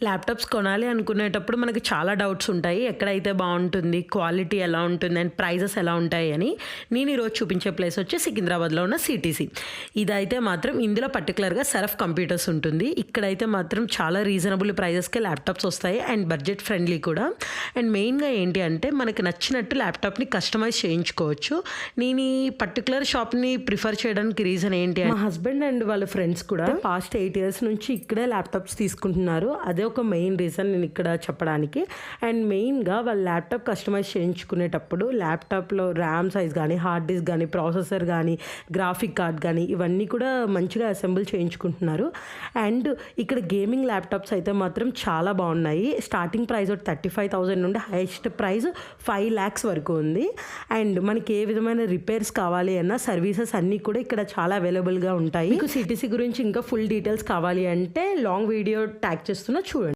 Laptops కొనాలి అనుకునేటప్పుడు మనకి చాలా డౌట్స్ ఉంటాయి. ఎక్కడైతే బావుంటుంది, క్వాలిటీ ఎలా ఉంటుంది అండ్ ప్రైజెస్ ఎలా ఉంటాయి అని. నేను ఈరోజు చూపించే ప్లేస్ వచ్చి సికింద్రాబాద్‌లో ఉన్న సీటీసీ. ఇదైతే మాత్రం ఇందులో పర్టిక్యులర్‌గా సెరఫ్ కంప్యూటర్స్ ఉంటుంది. ఇక్కడైతే మాత్రం చాలా రీజనబుల్ ప్రైజెస్‌కే ల్యాప్టాప్స్ వస్తాయి అండ్ బడ్జెట్ ఫ్రెండ్లీ కూడా. అండ్ మెయిన్‌గా ఏంటి అంటే మనకి నచ్చినట్టు ల్యాప్టాప్‌ని కస్టమైజ్ చేయించుకోవచ్చు. నేను ఈ పర్టిక్యులర్ షాప్‌ని ప్రిఫర్ చేయడానికి రీజన్ ఏంటి అంటే మా హస్బెండ్ అండ్ వాళ్ళ ఫ్రెండ్స్ కూడా పాస్ట్ 8 ఇయర్స్ నుంచి ఇక్కడే ల్యాప్టాప్స్ తీసుకుంటున్నారు. అదే ఒక మెయిన్ రీజన్ నేను ఇక్కడ చెప్పడానికి. అండ్ మెయిన్‌గా వాళ్ళు ల్యాప్టాప్ కస్టమైజ్ చేయించుకునేటప్పుడు ల్యాప్టాప్‌లో ర్యామ్ సైజ్ గానీ, హార్డ్ డిస్క్ గానీ, ప్రాసెసర్ గానీ, గ్రాఫిక్ కార్డ్ గానీ ఇవన్నీ కూడా మంచిగా అసెంబుల్ చేయించుకుంటున్నారు. అండ్ ఇక్కడ గేమింగ్ ల్యాప్టాప్స్ అయితే మాత్రం చాలా బాగున్నాయి. స్టార్టింగ్ ప్రైస్ 35,000 నుండి హైయెస్ట్ ప్రైస్ 5 lakhs వరకు ఉంది. అండ్ మనకి ఏ విధమైన రిపేర్స్ కావాలి అన్నా సర్వీసెస్ అన్నీ కూడా ఇక్కడ చాలా అవైలబుల్‌గా ఉంటాయి. మీకు సిటీసీ గురించి ఇంకా ఫుల్ డీటెయిల్స్ కావాలి అంటే లాంగ్ వీడియో ట్యాగ్ చేస్తున్నా